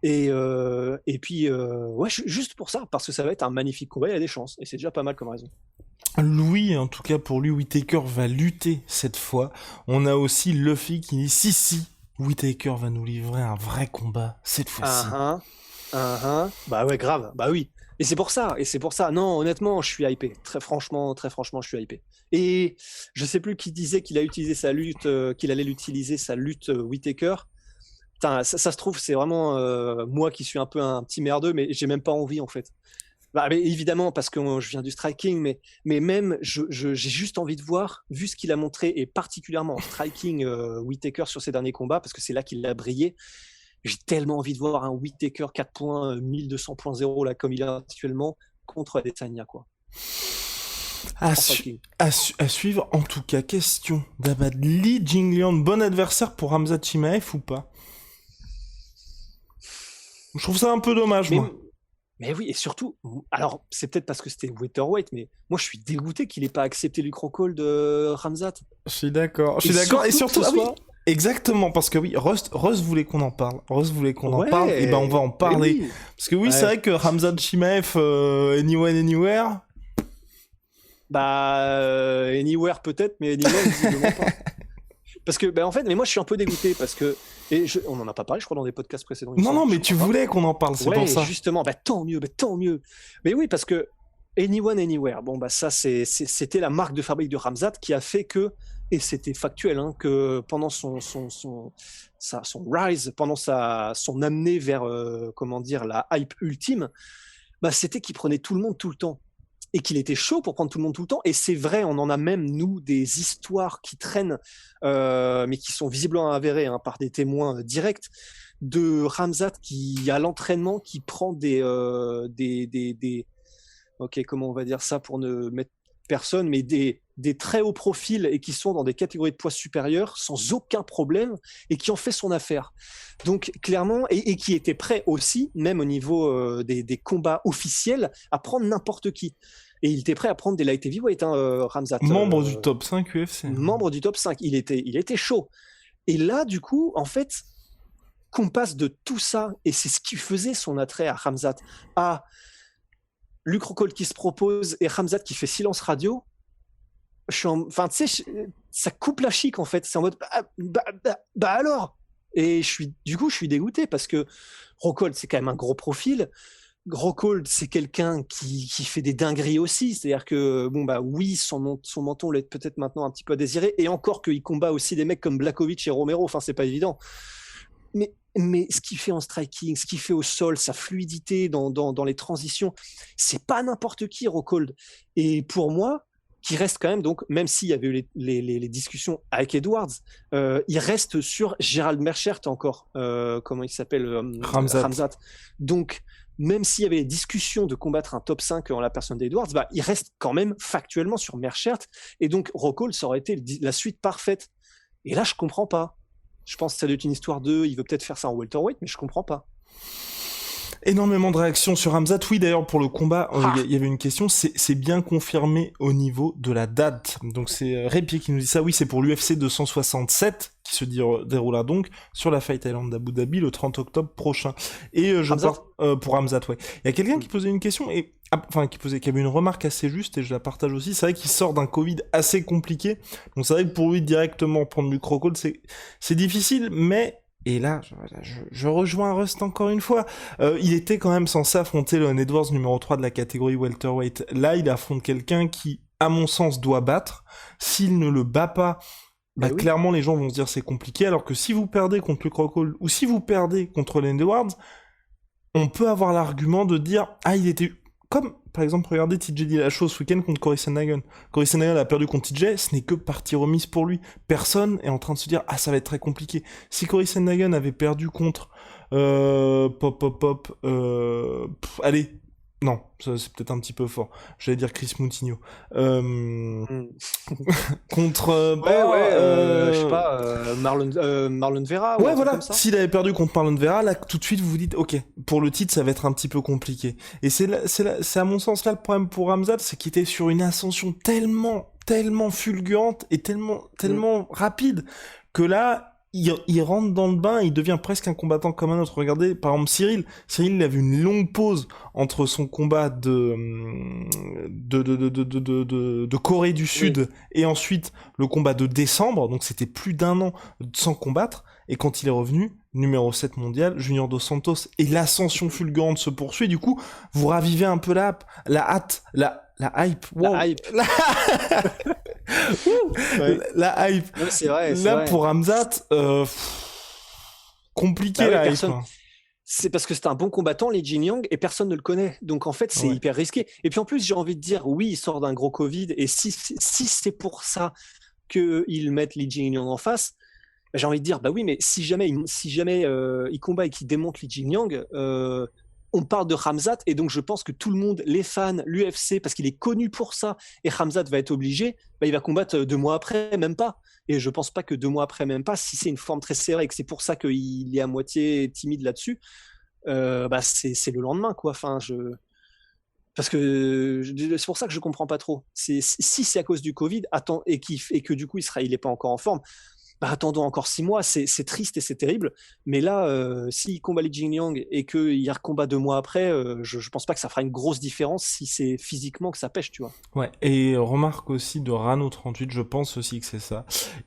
Et puis ouais, juste pour ça, parce que ça va être un magnifique combat, il y a des chances. Et c'est déjà pas mal comme raison. Louis, en tout cas pour lui, Whittaker va lutter cette fois. On a aussi Luffy qui dit si, Whittaker va nous livrer un vrai combat cette fois-ci. Bah ouais, grave, bah oui. Et c'est pour ça. Non, honnêtement, je suis hypé. Très franchement, je suis hypé. Et je sais plus qui disait qu'il a utilisé sa lutte, qu'il allait l'utiliser sa lutte Whittaker. Putain, ça se trouve, c'est vraiment moi qui suis un peu un petit merdeux, mais j'ai même pas envie en fait. Bah, mais évidemment, parce que je viens du striking, mais même, j'ai juste envie de voir, vu ce qu'il a montré, et particulièrement en striking Whittaker sur ses derniers combats, parce que c'est là qu'il a brillé. J'ai tellement envie de voir un Whittaker 4.1200.0 là, comme il est actuellement, contre Adesanya, quoi. À suivre, en tout cas, question d'Abad Lee Jingliang, bon adversaire pour Khamzat Chimaev ou pas? Je trouve ça un peu dommage, moi. Mais oui, et surtout, alors c'est peut-être parce que c'était welterweight, mais moi je suis dégoûté qu'il ait pas accepté Luke Rockhold de Khamzat. Je suis d'accord. Et surtout, oui, exactement, parce que oui, Rust voulait qu'on en parle. En parle, et ben on va en parler. Oui. Parce que oui, c'est vrai que Khamzat Chimaev, Anywhere. Bah, Anywhere peut-être, mais Anywhere, visiblement pas. Parce que, en fait, mais moi je suis un peu dégoûté parce que, on en a pas parlé, je crois, dans des podcasts précédents. Non, mais tu voulais qu'on en parle, c'est pour ça. Justement, tant mieux. Mais oui, parce que Anyone, Anywhere, bon, ça, c'était la marque de fabrique de Khamzat qui a fait que, et c'était factuel, hein, que pendant son rise, pendant son amenée vers, la hype ultime, c'était qu'il prenait tout le monde tout le temps. Et qu'il était chaud pour prendre tout le monde tout le temps. Et c'est vrai, on en a même, nous, des histoires qui traînent, mais qui sont visiblement avérées par des témoins directs, de Khamzat qui, à l'entraînement, qui prend ok, comment on va dire ça pour ne mettre personne, mais des très hauts profils et qui sont dans des catégories de poids supérieures sans aucun problème et qui en fait son affaire. Donc clairement, et qui était prêt aussi, même au niveau des combats officiels, à prendre n'importe qui. Et il était prêt à prendre des light heavyweight, Khamzat. Membre du top 5 UFC. Membre du top 5. Il était chaud. Et là, du coup, en fait, qu'on passe de tout ça, et c'est ce qui faisait son attrait à Khamzat, à Luke Rockhold qui se propose et Khamzat qui fait silence radio. Enfin, tu sais, ça coupe la chic en fait. C'est en mode, alors. Et je suis dégoûté parce que Rockhold, c'est quand même un gros profil. Rockhold, c'est quelqu'un qui fait des dingueries aussi. C'est-à-dire que, oui, son menton l'est peut-être maintenant un petit peu à désirer. Et encore qu'il combat aussi des mecs comme Blachowicz et Romero. Enfin, c'est pas évident. Mais ce qu'il fait en striking, ce qu'il fait au sol, sa fluidité dans les transitions, c'est pas n'importe qui, Rockhold. Et pour moi, qui reste quand même, donc, même s'il y avait eu les discussions avec Edwards, il reste sur Gerald Meerschaert encore, comment il s'appelle, Khamzat. Donc, même s'il y avait des discussions de combattre un top 5 en la personne d'Edwards, bah, il reste quand même factuellement sur Meerschaert. Et donc, Rockhold, ça aurait été la suite parfaite. Et là, je comprends pas. Je pense que ça doit être une histoire il veut peut-être faire ça en welterweight, mais je comprends pas. Énormément de réactions sur Hamzat. Oui, d'ailleurs, pour le combat, il y avait une question. C'est bien confirmé au niveau de la date. Donc, c'est Répier qui nous dit ça. Oui, c'est pour l'UFC 267 qui se déroulera donc sur la Fight Island d'Abu Dhabi le 30 octobre prochain. Et pour Hamzat, ouais. Il y a quelqu'un qui posait une question et qui avait une remarque assez juste et je la partage aussi. C'est vrai qu'il sort d'un Covid assez compliqué. Donc, c'est vrai que pour lui directement prendre du Rockhold, c'est difficile, mais et là, je rejoins Rust encore une fois. Il était quand même censé affronter Leon Edwards numéro 3 de la catégorie welterweight. Là, il affronte quelqu'un qui, à mon sens, doit battre. S'il ne le bat pas, clairement, les gens vont se dire c'est compliqué. Alors que si vous perdez contre Luke Rockhold ou si vous perdez contre Leon Edwards, on peut avoir l'argument de dire « Ah, il était... » Comme, par exemple, regardez TJ Dillashaw ce week-end contre Cory Sandhagen. Cory Sandhagen a perdu contre TJ, ce n'est que partie remise pour lui. Personne est en train de se dire « Ah, ça va être très compliqué. » Si Cory Sandhagen avait perdu contre... allez, non, ça, c'est peut-être un petit peu fort. J'allais dire Chris Moutinho. Contre... je sais pas, Marlon Vera. Ouais, voilà, s'il avait perdu contre Marlon Vera, là, tout de suite, vous vous dites, ok, pour le titre, ça va être un petit peu compliqué. Et c'est à mon sens là le problème pour Hamzat, c'est qu'il était sur une ascension tellement fulgurante et tellement rapide, que là, il rentre dans le bain, il devient presque un combattant comme un autre. Regardez, par exemple, Cyril, il a vu une longue pause entre son combat de Corée du Sud et ensuite le combat de décembre, donc c'était plus d'1 an sans combattre, et quand il est revenu, numéro 7 mondial, Junior Dos Santos, et l'ascension fulgurante se poursuit, du coup, vous ravivez un peu la hâte, la hype. Wow. La hype. La hype. Ouais, c'est vrai. Pour Hamzat, compliqué la hype. C'est parce que c'est un bon combattant, Li Jingliang, et personne ne le connaît. Donc en fait, c'est hyper risqué. Et puis en plus, j'ai envie de dire, oui, il sort d'un gros Covid, et si c'est pour ça qu'ils mettent Li Jingliang en face, j'ai envie de dire, bah oui, mais si jamais il combat et qu'il démonte Li Jingliang, on parle de Hamzat, et donc je pense que tout le monde, les fans, l'UFC, parce qu'il est connu pour ça, et Hamzat va être obligé, il va combattre 2 mois après, même pas. Et je pense pas que 2 mois après, même pas, si c'est une forme très serrée et que c'est pour ça qu'il est à moitié timide là-dessus, c'est le lendemain, quoi. Parce que c'est pour ça que je comprends pas trop. Si c'est à cause du Covid, et que du coup il est pas encore en forme, attendons encore 6 mois, c'est triste et c'est terrible. Mais là, s'il combat Li Jingliang et qu'il recombat 2 mois après, je pense pas que ça fera une grosse différence si c'est physiquement que ça pêche, tu vois. Ouais, et remarque aussi de Rano38, je pense aussi que c'est ça.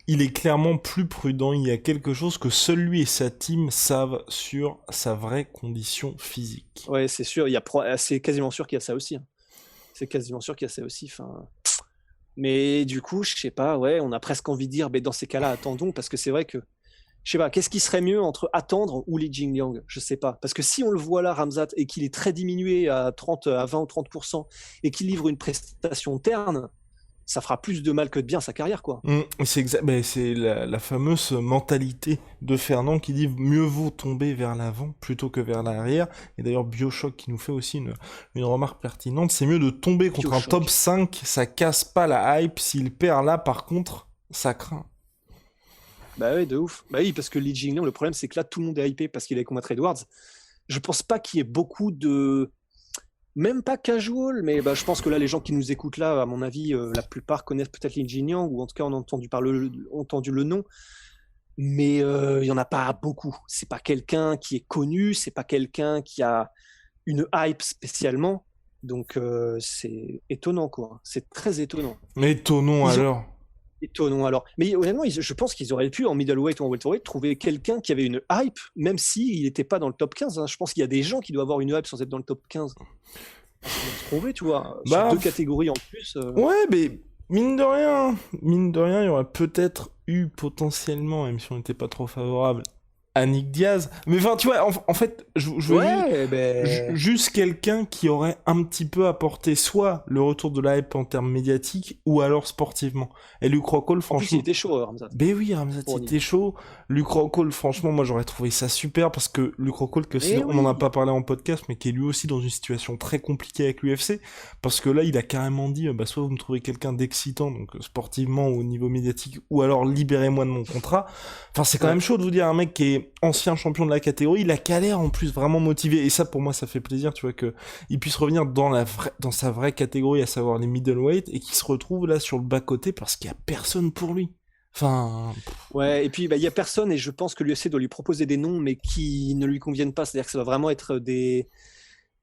Il est clairement plus prudent, il y a quelque chose que seul lui et sa team savent sur sa vraie condition physique. Ouais, c'est sûr, c'est quasiment sûr qu'il y a ça aussi. C'est quasiment sûr qu'il y a ça aussi, Mais du coup, je sais pas, on a presque envie de dire, dans ces cas-là, attendons, parce que c'est vrai que, je sais pas, qu'est-ce qui serait mieux entre attendre ou Li Jingliang? Je sais pas. Parce que si on le voit là, Hamzat, et qu'il est très diminué à 20 ou 30%, et qu'il livre une prestation terne, ça fera plus de mal que de bien sa carrière, quoi. C'est exact, c'est la fameuse mentalité de Fernand qui dit mieux vaut tomber vers l'avant plutôt que vers l'arrière. Et d'ailleurs, Bioshock qui nous fait aussi une remarque pertinente, c'est mieux de tomber contre un top 5, ça casse pas la hype. S'il perd là, par contre, ça craint. Bah oui, de ouf. Bah oui, parce que Li Jingliang, le problème, c'est que là, tout le monde est hypé parce qu'il allait combattre Edwards. Je pense pas qu'il y ait beaucoup de... Même pas casual, mais je pense que là, les gens qui nous écoutent là, à mon avis, la plupart connaissent peut-être Li Jingliang, ou en tout cas, on a entendu le nom. Mais il n'y en a pas beaucoup. C'est pas quelqu'un qui est connu, c'est pas quelqu'un qui a une hype spécialement. Donc c'est étonnant, quoi. C'est très étonnant. Mais étonnant alors. Étonnant alors. Mais honnêtement, je pense qu'ils auraient pu, en middleweight ou en welterweight, trouver quelqu'un qui avait une hype, même s'il n'était pas dans le top 15. Je pense qu'il y a des gens qui doivent avoir une hype sans être dans le top 15. On va se trouver, tu vois, sur 2 catégories en plus. Ouais, mais mine de rien, il y aurait peut-être eu potentiellement, même si on n'était pas trop favorable, à Nick Diaz. Mais enfin, tu vois, en fait, je veux Ouais, ben... juste quelqu'un qui aurait un petit peu apporté soit le retour de la hype en termes médiatiques, ou alors sportivement. Et Luke Rockhold, En plus, il franchement... était chaud, Ramzat. Ben oui, Ramzat, Pour c'était Nick. chaud. Luke Rockhold, franchement, moi j'aurais trouvé ça super parce que Luke Rockhold, Mais on n'en a oui. pas parlé en podcast, mais qui est lui aussi dans une situation très compliquée avec l'UFC, parce que là, il a carrément dit, bah, soit vous me trouvez quelqu'un d'excitant, donc sportivement ou au niveau médiatique, ou alors libérez-moi de mon contrat. Enfin, c'est quand Ouais. même chaud de vous dire un mec qui est ancien champion de la catégorie, il a qu'à l'air en plus vraiment motivé, et ça pour moi ça fait plaisir, tu vois, que il puisse revenir dans sa vraie catégorie, à savoir les middleweight, et qu'il se retrouve là sur le bas-côté parce qu'il y a personne pour lui. Enfin, Ouais, et puis bah, il y a personne, et je pense que l'UFC doit lui proposer des noms, mais qui ne lui conviennent pas. C'est-à-dire que ça va vraiment être des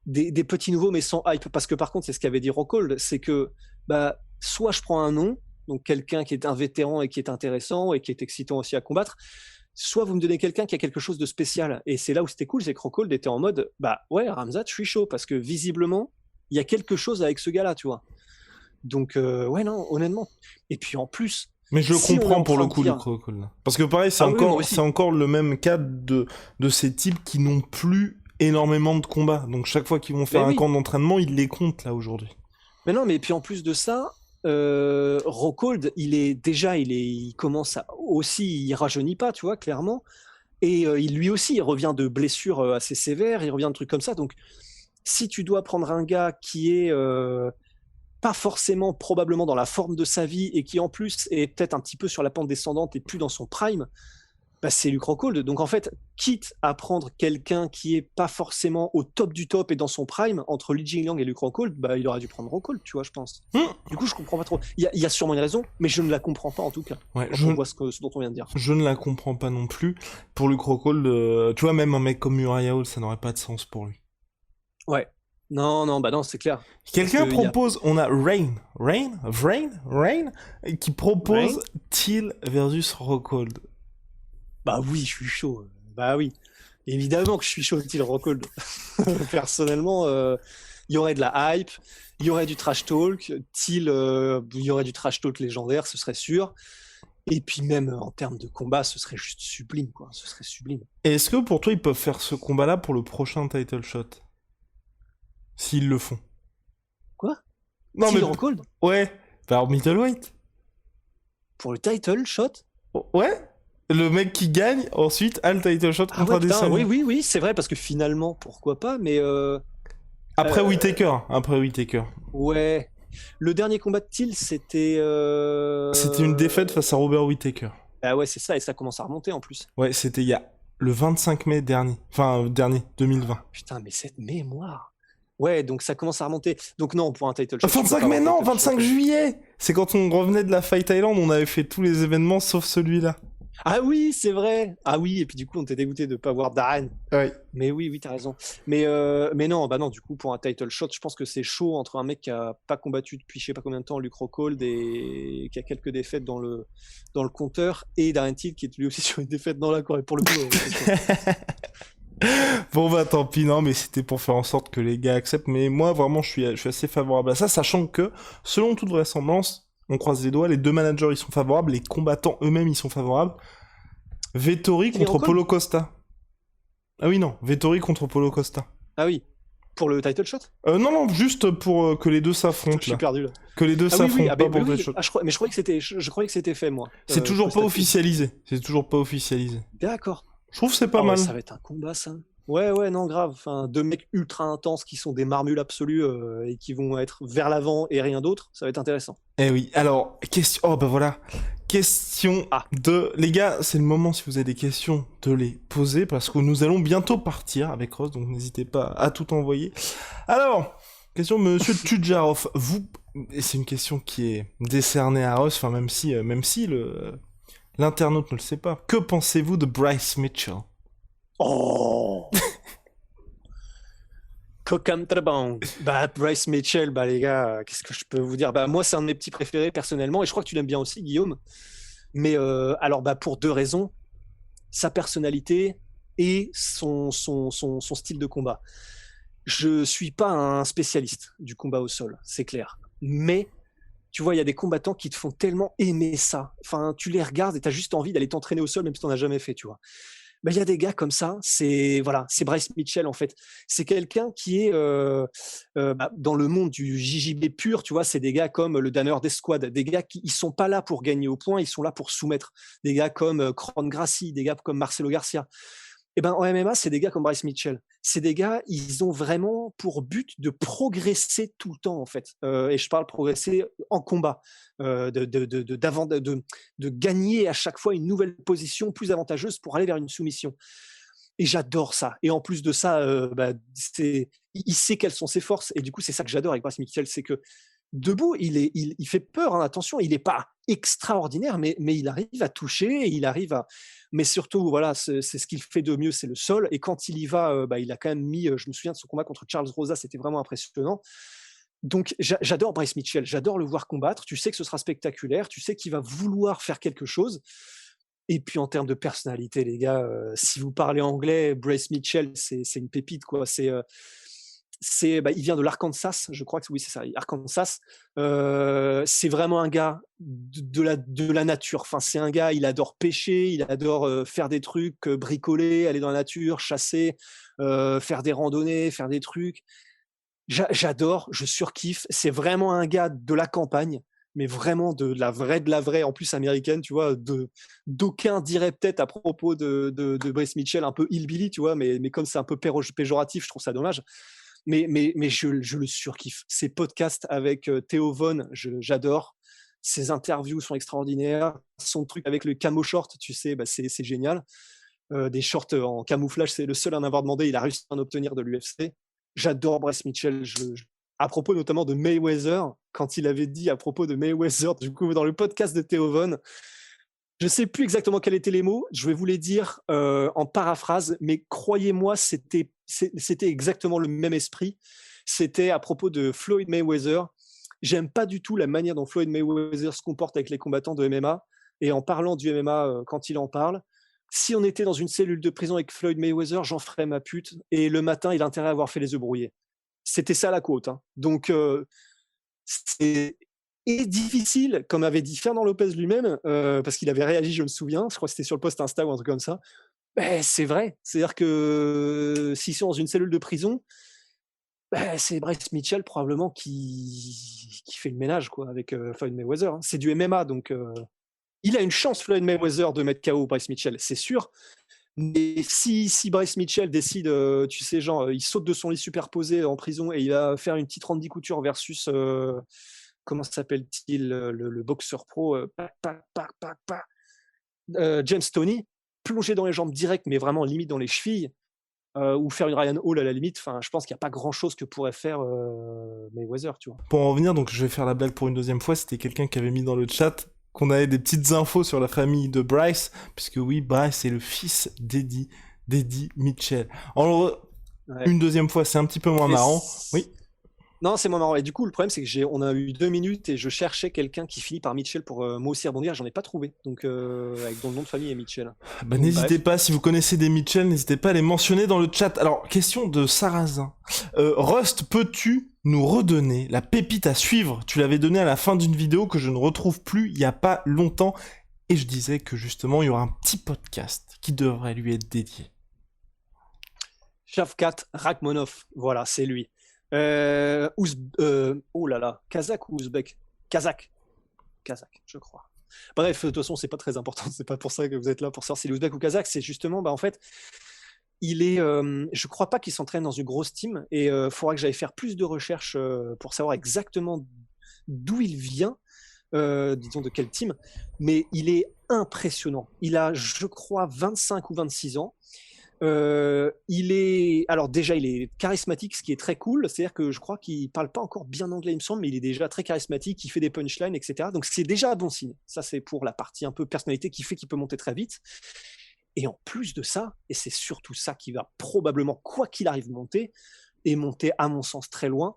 petits nouveaux, mais sans hype. Parce que par contre, c'est ce qu'avait dit Rockhold, c'est que bah, soit je prends un nom, donc quelqu'un qui est un vétéran et qui est intéressant et qui est excitant aussi à combattre, soit vous me donnez quelqu'un qui a quelque chose de spécial. Et c'est là où c'était cool, c'est que Rockhold était en mode, bah ouais, Ramzat, je suis chaud, parce que visiblement, il y a quelque chose avec ce gars-là, tu vois. Donc, ouais, non, honnêtement. Et puis en plus, mais je le si on est comprends en pour train le de coup, le dire, Rockhold, là. Parce que pareil, ah oui, moi c'est aussi. encore le même cas de ces types qui n'ont plus énormément de combats. Donc chaque fois qu'ils vont faire Mais un oui. camp d'entraînement, ils les comptent là aujourd'hui. Mais non, mais puis en plus de ça, Rockhold, il commence à aussi, il rajeunit pas, tu vois, clairement. Et lui aussi, il revient de blessures assez sévères, il revient de trucs comme ça. Donc, si tu dois prendre un gars qui est pas forcément probablement dans la forme de sa vie et qui en plus est peut-être un petit peu sur la pente descendante et plus dans son prime, bah, c'est Luke Rockhold. Donc en fait, quitte à prendre quelqu'un qui est pas forcément au top du top et dans son prime, entre Li Jingliang et Luke Rockhold, bah, il aurait dû prendre Rockhold, tu vois, je pense. Du coup, je comprends pas trop. Il y a sûrement une raison, mais je ne la comprends pas en tout cas, Ouais, quand on voit ce dont on vient de dire. je ne la comprends pas non plus. Pour Luke Rockhold, tu vois, même un mec comme Uriah Hall, ça n'aurait pas de sens pour lui. Ouais. Non, non, bah non, c'est clair. Parce Quelqu'un que il y a propose, on a Rain, qui propose Rain. Till versus Rockhold. Bah oui, je suis chaud. Bah oui. Évidemment que je suis chaud, Till Rockhold. Personnellement, il y aurait de la hype, il y aurait du trash talk, il y aurait du trash talk légendaire, ce serait sûr. Et puis même en termes de combat, ce serait juste sublime, quoi. Ce serait sublime. Et est-ce que pour toi, ils peuvent faire ce combat-là pour le prochain title shot? S'ils le font. Quoi? Non mais... Till Rockhold Ouais, alors middleweight. pour le title shot? Ouais. Le mec qui gagne, ensuite, a le title shot Ah contre ouais, putain, Adesanya. oui, c'est vrai, parce que finalement, pourquoi pas, mais Après euh, Whittaker, après Whittaker. ouais. Le dernier combat de Till, c'était. C'était une défaite face à Robert Whittaker. Ah ouais, c'est ça, et ça commence à remonter en plus. Ouais, c'était il y a le 25 mai dernier. Enfin, dernier, 2020. Putain, mais cette mémoire. Ouais, donc ça commence à remonter. Donc non, pour un title shot, tu peux 25 pas mai, avoir un non, title shot. 25 juillet. C'est quand on revenait de la Fight Island, on avait fait tous les événements sauf celui-là. Ah oui, c'est vrai. Ah oui, et puis du coup, on était dégoûté de pas voir Darren. Ouais. Mais oui, t'as raison. Mais non, bah non, du coup, pour un title shot, je pense que c'est chaud entre un mec qui a pas combattu depuis je sais pas combien de temps, Luke Rockhold, et qui a quelques défaites dans le compteur, et Darren Till qui est lui aussi sur une défaite dans la cour. Et pour le coup, c'est chaud. Bon bah tant pis, non, mais c'était pour faire en sorte que les gars acceptent. Mais moi, vraiment, je suis assez favorable à ça, sachant que, selon toute vraisemblance, on croise les doigts, les deux managers, ils sont favorables, les combattants eux-mêmes, ils sont favorables. Vettori Till et contre Rockhold. Paulo Costa. Ah oui, non, Vettori contre Paulo Costa. Ah oui, pour le title shot. Non, non, juste pour que les deux Je s'affrontent, suis là. perdu là. Que les deux Ah oui, s'affrontent, ah pas ben, pour le oui. title shot. Mais je croyais que je croyais que c'était fait, moi. C'est toujours pas Costa Till. officialisé. C'est toujours pas officialisé. D'accord. Je trouve que c'est pas Ah ouais, mal. ça va être un combat, ça. Ouais, non, grave. Enfin, deux mecs ultra intenses qui sont des marmules absolues et qui vont être vers l'avant et rien d'autre. Ça va être intéressant. Eh oui, alors, question... Oh bah voilà. Question Ah. de... Les gars, c'est le moment, si vous avez des questions, de les poser, parce que nous allons bientôt partir avec Ross, donc n'hésitez pas à tout envoyer. Alors, question de Monsieur Tudjarov. Vous... Et c'est une question qui est décernée à Ross, enfin même si l'internaute ne le sait pas. Que pensez-vous de Bryce Mitchell? Oh Coquin très bon. Bah, Bryce Mitchell, bah les gars, qu'est-ce que je peux vous dire? Bah moi, c'est un de mes petits préférés personnellement, et je crois que tu l'aimes bien aussi, Guillaume. Mais alors, bah pour deux raisons. Sa personnalité et son style de combat. Je suis pas un spécialiste du combat au sol, c'est clair. Mais tu vois, il y a des combattants qui te font tellement aimer ça. Enfin, tu les regardes et tu as juste envie d'aller t'entraîner au sol, même si tu n'en as jamais fait, tu vois. Bah, il y a des gars comme ça, c'est Bryce Mitchell en fait. C'est quelqu'un qui est dans le monde du JJB pur, tu vois, c'est des gars comme le danneur d'escouade, des gars qui ils sont pas là pour gagner au point, ils sont là pour soumettre. Des gars comme Kron Gracie, des gars comme Marcelo Garcia. Et ben en MMA, c'est des gars comme Bryce Mitchell. C'est des gars, ils ont vraiment pour but de progresser tout le temps en fait. Et je parle progresser en combat, de gagner à chaque fois une nouvelle position plus avantageuse pour aller vers une soumission. Et j'adore ça. Et en plus de ça, il sait quelles sont ses forces. Et du coup, c'est ça que j'adore avec Bryce Mitchell, c'est que debout, il fait peur, hein, attention, il n'est pas extraordinaire, mais il arrive à toucher, il arrive à. Mais surtout, voilà, c'est ce qu'il fait de mieux, c'est le sol. Et quand il y va, il a quand même mis, je me souviens de son combat contre Charles Rosa, c'était vraiment impressionnant. Donc j'adore Bryce Mitchell, j'adore le voir combattre. Tu sais que ce sera spectaculaire, tu sais qu'il va vouloir faire quelque chose. Et puis en termes de personnalité, les gars, si vous parlez anglais, Bryce Mitchell, c'est une pépite, quoi. Il vient de l'Arkansas, je crois que oui, c'est ça, Arkansas. C'est vraiment un gars de la nature. Enfin, c'est un gars, il adore pêcher, il adore faire des trucs, bricoler, aller dans la nature, chasser, faire des randonnées, faire des trucs. J'adore, je surkiffe. C'est vraiment un gars de la campagne, mais vraiment de la vraie, en plus américaine, tu vois. D'aucuns diraient peut-être à propos de Bryce Mitchell un peu hillbilly, tu vois, mais comme c'est un peu péjoratif, je trouve ça dommage. Mais je le surkiffe. Ses podcasts avec Theo Von, j'adore. Ses interviews sont extraordinaires. Son truc avec le camo short, tu sais, c'est génial. Des shorts en camouflage, c'est le seul à en avoir demandé. Il a réussi à en obtenir de l'UFC. J'adore Bryce Mitchell. À propos notamment de Mayweather, quand il avait dit à propos de Mayweather, du coup, dans le podcast de Theo Von, je ne sais plus exactement quels étaient les mots, je vais vous les dire en paraphrase, mais croyez-moi, c'était exactement le même esprit. C'était à propos de Floyd Mayweather. J'aime pas du tout la manière dont Floyd Mayweather se comporte avec les combattants de MMA. Et en parlant du MMA, quand il en parle, si on était dans une cellule de prison avec Floyd Mayweather, j'en ferais ma pute. Et le matin, il a intérêt à avoir fait les œufs brouillés. C'était ça la quote. Hein. Donc, c'est difficile, comme avait dit Fernand Lopez lui-même, parce qu'il avait réagi, je me souviens, je crois que c'était sur le post Insta ou un truc comme ça. C'est vrai. C'est-à-dire que s'ils sont dans une cellule de prison, c'est Bryce Mitchell probablement qui fait le ménage quoi, avec Floyd Mayweather. Hein. C'est du MMA, donc il a une chance, Floyd Mayweather, de mettre KO Bryce Mitchell, c'est sûr. Mais si Bryce Mitchell décide, tu sais, genre, il saute de son lit superposé en prison et il va faire une petite Randy Couture versus, comment s'appelle-t-il, le boxeur pro, James Toney, plonger dans les jambes direct, mais vraiment limite dans les chevilles, ou faire une Ryan Hall à la limite. Enfin, je pense qu'il n'y a pas grand-chose que pourrait faire Mayweather, tu vois. Pour en revenir, donc je vais faire la blague pour une deuxième fois, c'était quelqu'un qui avait mis dans le chat qu'on avait des petites infos sur la famille de Bryce, puisque oui, Bryce est le fils d'Eddie Mitchell. Une deuxième fois, c'est un petit peu moins marrant. Oui. Non, c'est moins marrant. Et du coup, le problème, c'est que on a eu 2 minutes et je cherchais quelqu'un qui finit par Mitchell pour moi aussi rebondir. J'en ai pas trouvé. Donc, avec dont le nom de famille est Mitchell. Bah, n'hésitez pas, si vous connaissez des Mitchell, n'hésitez pas à les mentionner dans le chat. Alors, question de Sarrazin. Rust, peux-tu nous redonner la pépite à suivre? Tu l'avais donné à la fin d'une vidéo que je ne retrouve plus il y a pas longtemps. Et je disais que justement, il y aura un petit podcast qui devrait lui être dédié. Shavkat Rakhmonov. Voilà, c'est lui. Oh là là, Kazakh ou Ouzbek? Kazakh, je crois. Bref, de toute façon, c'est pas très important. C'est pas pour ça que vous êtes là pour savoir si c'est l'Ouzbek ou Kazakh. C'est justement, en fait, je crois pas qu'il s'entraîne dans une grosse team et il faudra que j'aille faire plus de recherches pour savoir exactement d'où il vient, disons de quelle team. Mais il est impressionnant. Il a, je crois, 25 ou 26 ans. Alors déjà, il est charismatique, ce qui est très cool. C'est-à-dire que je crois qu'il parle pas encore bien anglais, il me semble, mais il est déjà très charismatique, il fait des punchlines, etc. Donc c'est déjà un bon signe. Ça, c'est pour la partie un peu personnalité qui fait qu'il peut monter très vite. Et en plus de ça, et c'est surtout ça qui va probablement, quoi qu'il arrive, monter, et monter à mon sens très loin,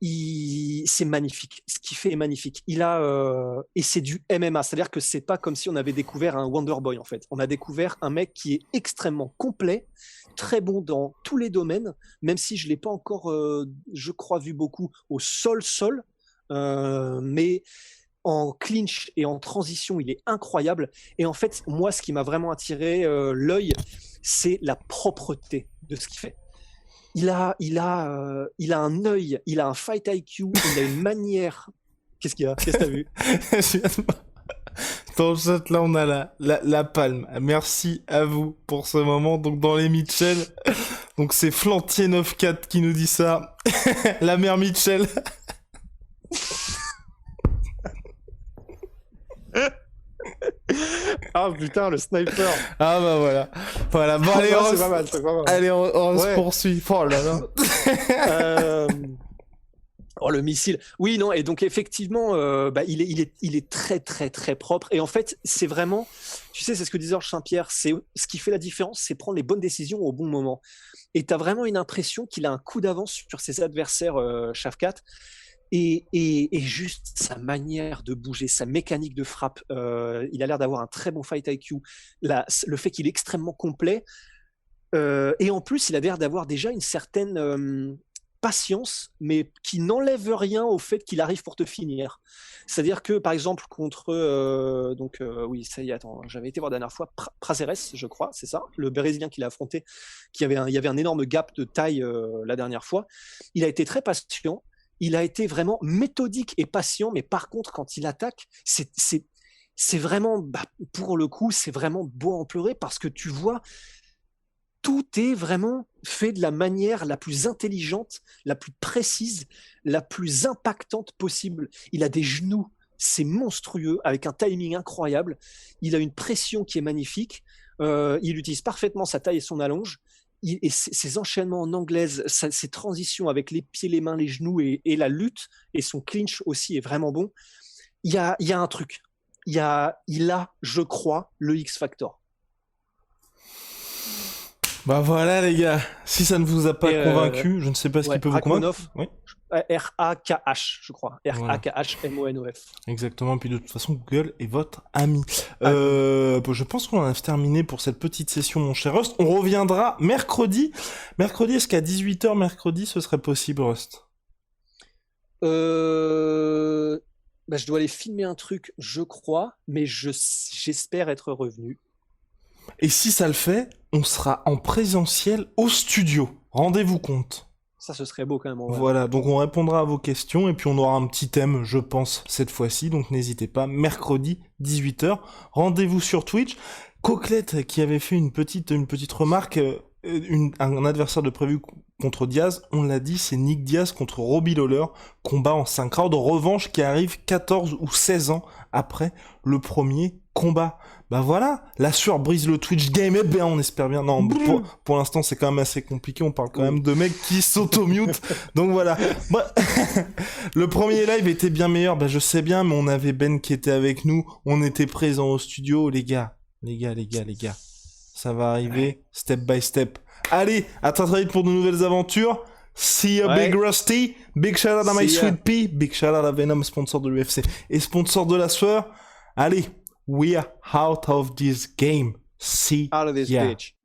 c'est magnifique. Ce qu'il fait est magnifique. Et c'est du MMA, c'est-à-dire que c'est pas comme si on avait découvert un Wonder Boy en fait. On a découvert un mec qui est extrêmement complet, très bon dans tous les domaines, même si je l'ai pas encore, je crois, vu beaucoup au sol, mais en clinch et en transition, il est incroyable. Et en fait, moi, ce qui m'a vraiment attiré l'œil, c'est la propreté de ce qu'il fait. Il a un œil, il a un fight IQ, il a une manière. Qu'est-ce qu'il y a? Qu'est-ce que t'as vu? Dans le chat, là, on a la palme. Merci à vous pour ce moment. Donc, dans les Mitchell, donc c'est Flantier94 qui nous dit ça. La mère Mitchell. Ah putain, le sniper. Ah bah voilà. Voilà. Bon, allez, c'est pas mal, c'est pas mal. Allez, on se Ouais. poursuit. Oh là là. Oh, le missile. Oui, non, et donc effectivement, il est très, très, très propre. Et en fait, c'est vraiment, tu sais, c'est ce que disait Georges Saint-Pierre, c'est ce qui fait la différence, c'est prendre les bonnes décisions au bon moment. Et tu as vraiment une impression qu'il a un coup d'avance sur ses adversaires, Shafkat. Et juste sa manière de bouger, sa mécanique de frappe, il a l'air d'avoir un très bon fight IQ. Le fait qu'il est extrêmement complet. Et en plus, il a l'air d'avoir déjà une certaine patience, mais qui n'enlève rien au fait qu'il arrive pour te finir. C'est-à-dire que, par exemple, contre... oui, ça y est, attends, j'avais été voir la dernière fois, Prazeres, je crois, c'est ça, le Brésilien qu'il a affronté, il y avait un énorme gap de taille la dernière fois. Il a été très patient, il a été vraiment méthodique et patient, mais par contre, quand il attaque, c'est vraiment, pour le coup, c'est vraiment beau à en pleurer parce que tu vois, tout est vraiment fait de la manière la plus intelligente, la plus précise, la plus impactante possible. Il a des genoux, c'est monstrueux, avec un timing incroyable. Il a une pression qui est magnifique. Il utilise parfaitement sa taille et son allonge. Et ses enchaînements en anglaise, ses transitions avec les pieds, les mains, les genoux et la lutte, et son clinch aussi est vraiment bon. Il y a un truc. Il a, je crois, le X-Factor. Bah voilà les gars, si ça ne vous a pas convaincu, je ne sais pas ce qui peut vous convaincre. Oui. R-A-K-H, je crois. R-A-K-H-M-O-N-O-F. Exactement, puis de toute façon, Google est votre ami. Je pense qu'on en a terminé pour cette petite session, mon cher Rust. On reviendra mercredi. Mercredi, est-ce qu'à 18h mercredi, ce serait possible, Rust? Je dois aller filmer un truc, je crois, mais j'espère être revenu. Et si ça le fait, on sera en présentiel au studio. Rendez-vous compte. Ça, ce serait beau quand même. Ouais. Voilà, donc on répondra à vos questions et puis on aura un petit thème, je pense, cette fois-ci. Donc n'hésitez pas, mercredi, 18h. Rendez-vous sur Twitch. Coquelette qui avait fait une petite remarque, un adversaire de prévu contre Diaz, on l'a dit, c'est Nick Diaz contre Robbie Lawler, combat en 5 rounds, revanche qui arrive 14 ou 16 ans après le premier combat. Bah voilà, la sueur brise le Twitch game, on espère bien. Non, pour l'instant c'est quand même assez compliqué, on parle quand même de mecs qui s'auto-mute. Donc voilà. Le premier live était bien meilleur, je sais bien, mais on avait Ben qui était avec nous, on était présents au studio, les gars. Ça va arriver step by step. Allez, à très vite pour de nouvelles aventures. See ya, Big Rusty. Big shout out à My Sweet Pea. Big shout out à Venom, sponsor de l'UFC et sponsor de la sueur. Allez, we are out of this game. See out of this bitch.